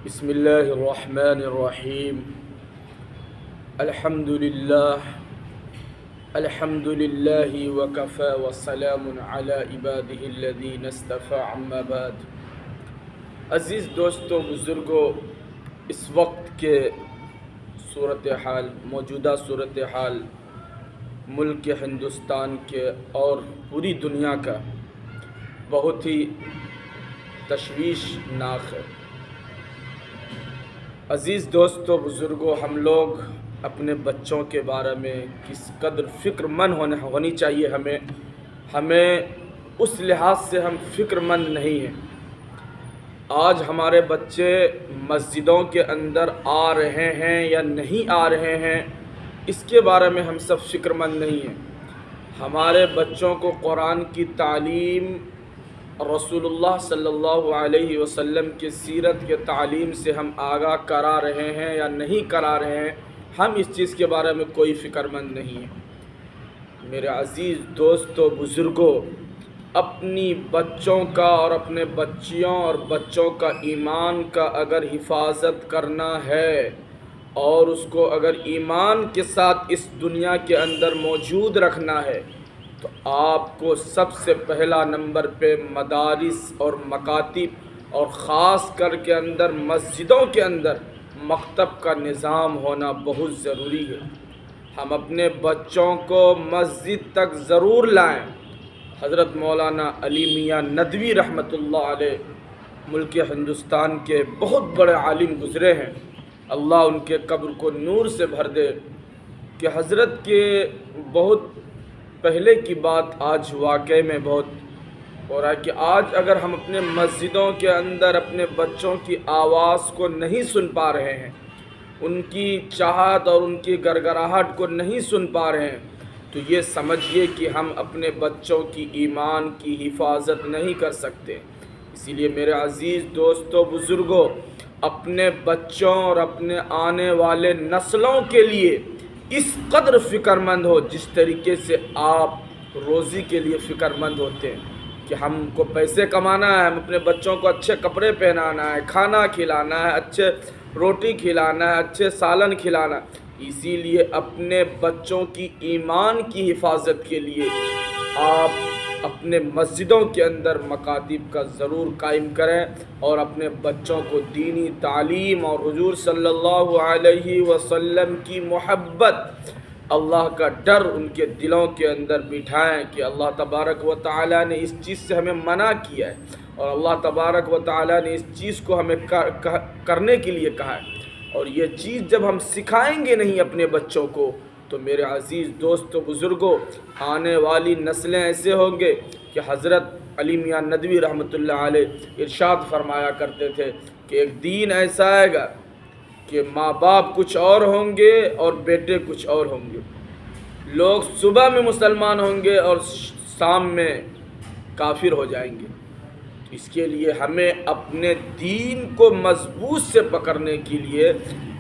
بسم اللہ الرحمن الرحیم الحمد للہ وکفى وسلام علی عباده الذین اصطفى اما بعد۔ عزیز دوستو، بزرگوں، اس وقت کے صورتحال، موجودہ صورتحال ملک ہندوستان کے اور پوری دنیا کا بہت ہی تشویشناک ہے۔ عزیز دوستو، بزرگوں، ہم لوگ اپنے بچوں کے بارے میں کس قدر فکر مند ہونی چاہیے ہمیں اس لحاظ سے ہم فکر مند نہیں ہیں۔ آج ہمارے بچے مسجدوں کے اندر آ رہے ہیں یا نہیں آ رہے ہیں، اس کے بارے میں ہم سب فکر مند نہیں ہیں۔ ہمارے بچوں کو قرآن کی تعلیم، رسول اللہ صلی اللہ علیہ وسلم کی سیرت کے تعلیم سے ہم آگاہ کرا رہے ہیں یا نہیں کرا رہے ہیں، ہم اس چیز کے بارے میں کوئی فکر مند نہیں ہیں۔ میرے عزیز دوستو، بزرگوں، اپنی بچوں کا اور اپنے بچیوں اور بچوں کا ایمان کا اگر حفاظت کرنا ہے اور اس کو اگر ایمان کے ساتھ اس دنیا کے اندر موجود رکھنا ہے، تو آپ کو سب سے پہلا نمبر پہ مدارس اور مکاتب اور خاص کر کے اندر مسجدوں کے اندر مکتب کا نظام ہونا بہت ضروری ہے۔ ہم اپنے بچوں کو مسجد تک ضرور لائیں۔ حضرت مولانا علی میاں ندوی رحمۃ اللہ علیہ ملک ہندوستان کے بہت بڑے عالم گزرے ہیں، اللہ ان کے قبر کو نور سے بھر دے، کہ حضرت کے بہت پہلے کی بات آج واقعے میں بہت ہو رہا ہے کہ آج اگر ہم اپنے مسجدوں کے اندر اپنے بچوں کی آواز کو نہیں سن پا رہے ہیں، ان کی چاہت اور ان کی گڑگڑاہٹ کو نہیں سن پا رہے ہیں، تو یہ سمجھیے کہ ہم اپنے بچوں کی ایمان کی حفاظت نہیں کر سکتے۔ اسی لیے میرے عزیز دوستو، بزرگوں، اپنے بچوں اور اپنے آنے والے نسلوں کے لیے اس قدر فکر مند ہو جس طریقے سے آپ روزی کے لیے فکر مند ہوتے ہیں کہ ہم کو پیسے کمانا ہے، ہم اپنے بچوں کو اچھے کپڑے پہنانا ہے، کھانا کھلانا ہے، اچھے روٹی کھلانا ہے، اچھے سالن کھلانا ہے۔ اسی لیے اپنے بچوں کی ایمان کی حفاظت کے لیے آپ اپنے مسجدوں کے اندر مکاتب کا ضرور قائم کریں اور اپنے بچوں کو دینی تعلیم اور حضور صلی اللہ علیہ وسلم کی محبت، اللہ کا ڈر ان کے دلوں کے اندر بٹھائیں کہ اللہ تبارک و تعالیٰ نے اس چیز سے ہمیں منع کیا ہے اور اللہ تبارک و تعالیٰ نے اس چیز کو ہمیں کرنے کے لیے کہا ہے، اور یہ چیز جب ہم سکھائیں گے نہیں اپنے بچوں کو، تو میرے عزیز دوستو، بزرگوں، آنے والی نسلیں ایسے ہوں گے کہ حضرت علی میاں ندوی رحمۃ اللہ علیہ ارشاد فرمایا کرتے تھے کہ ایک دین ایسا آئے گا کہ ماں باپ کچھ اور ہوں گے اور بیٹے کچھ اور ہوں گے۔ لوگ صبح میں مسلمان ہوں گے اور شام میں کافر ہو جائیں گے۔ اس کے لیے ہمیں اپنے دین کو مضبوط سے پکڑنے کے لیے،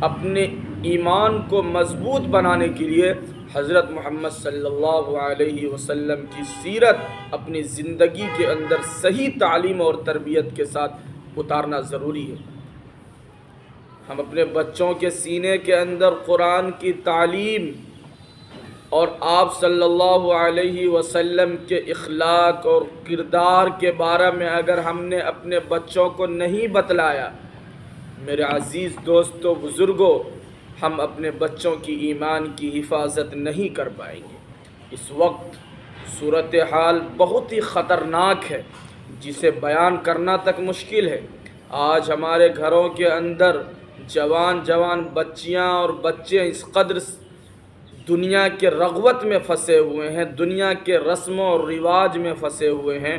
اپنے ایمان کو مضبوط بنانے کے لیے حضرت محمد صلی اللہ علیہ وسلم کی سیرت اپنی زندگی کے اندر صحیح تعلیم اور تربیت کے ساتھ اتارنا ضروری ہے۔ ہم اپنے بچوں کے سینے کے اندر قرآن کی تعلیم اور آپ صلی اللہ علیہ وسلم کے اخلاق اور کردار کے بارے میں اگر ہم نے اپنے بچوں کو نہیں بتلایا، میرے عزیز دوستو، بزرگوں، ہم اپنے بچوں کی ایمان کی حفاظت نہیں کر پائیں گے۔ اس وقت صورتحال بہت ہی خطرناک ہے جسے بیان کرنا تک مشکل ہے۔ آج ہمارے گھروں کے اندر جوان بچیاں اور بچے اس قدر دنیا کے رغبت میں پھنسے ہوئے ہیں، دنیا کے رسم و رواج میں پھنسے ہوئے ہیں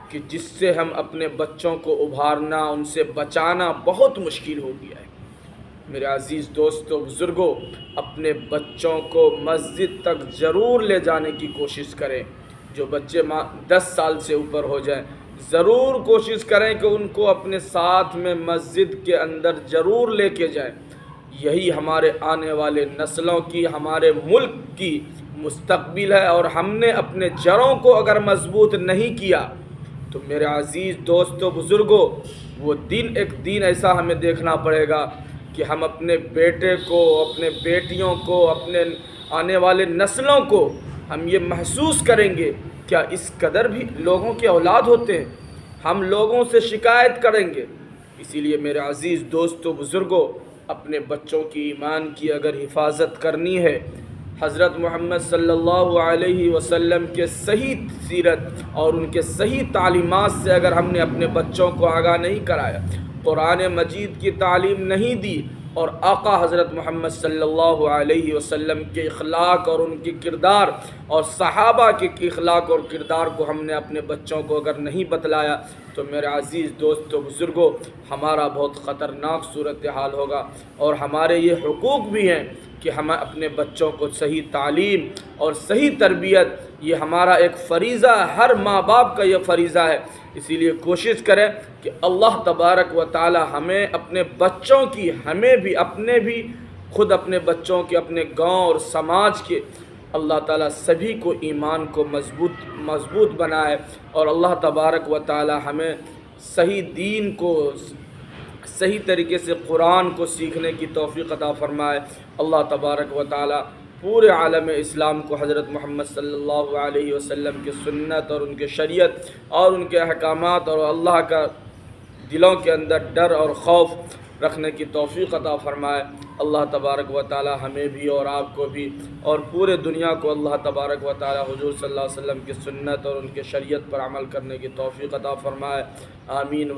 کہ جس سے ہم اپنے بچوں کو ابھارنا، ان سے بچانا بہت مشکل ہو گیا ہے۔ میرے عزیز دوستو، بزرگوں، اپنے بچوں کو مسجد تک ضرور لے جانے کی کوشش کریں۔ جو بچے 10 سال سے اوپر ہو جائیں، ضرور کوشش کریں کہ ان کو اپنے ساتھ میں مسجد کے اندر ضرور لے کے جائیں۔ یہی ہمارے آنے والے نسلوں کی، ہمارے ملک کی مستقبل ہے، اور ہم نے اپنے جڑوں کو اگر مضبوط نہیں کیا تو میرے عزیز دوستو، بزرگوں، وہ دن ایک دن ایسا ہمیں دیکھنا پڑے گا کہ ہم اپنے بیٹے کو، اپنے بیٹیوں کو، اپنے آنے والے نسلوں کو ہم یہ محسوس کریں گے کیا اس قدر بھی لوگوں کے اولاد ہوتے ہیں، ہم لوگوں سے شکایت کریں گے۔ اسی لیے میرے عزیز دوستو بزرگوں، اپنے بچوں کی ایمان کی اگر حفاظت کرنی ہے، حضرت محمد صلی اللہ علیہ وسلم کے صحیح سیرت اور ان کے صحیح تعلیمات سے اگر ہم نے اپنے بچوں کو آگاہ نہیں کرایا، قرآن مجید کی تعلیم نہیں دی، اور آقا حضرت محمد صلی اللہ علیہ وسلم کے اخلاق اور ان کے کردار اور صحابہ کے اخلاق اور کردار کو ہم نے اپنے بچوں کو اگر نہیں بتلایا، تو میرے عزیز دوستو بزرگوں، ہمارا بہت خطرناک صورتحال ہوگا۔ اور ہمارے یہ حقوق بھی ہیں کہ ہم اپنے بچوں کو صحیح تعلیم اور صحیح تربیت، یہ ہمارا ایک فریضہ، ہر ماں باپ کا یہ فریضہ ہے۔ اسی لیے کوشش کریں کہ اللہ تبارک و تعالی ہمیں اپنے بچوں کی، ہمیں بھی، اپنے بھی، خود اپنے بچوں کے، اپنے گاؤں اور سماج کے، اللہ تعالیٰ سبھی کو ایمان کو مضبوط بنائے، اور اللہ تبارک و تعالی ہمیں صحیح دین کو، صحیح طریقے سے قرآن کو سیکھنے کی توفیق عطا فرمائے۔ اللہ تبارک و تعالی پورے عالم اسلام کو حضرت محمد صلی اللہ علیہ وسلم کی سنت اور ان کے شریعت اور ان کے احکامات اور اللہ کا دلوں کے اندر ڈر اور خوف رکھنے کی توفیق عطا فرمائے۔ اللہ تبارک و تعالی ہمیں بھی اور آپ کو بھی اور پورے دنیا کو اللہ تبارک و تعالی حضور صلی اللہ علیہ وسلم کی سنت اور ان کے شریعت پر عمل کرنے کی توفیق عطا فرمائے۔ آمین۔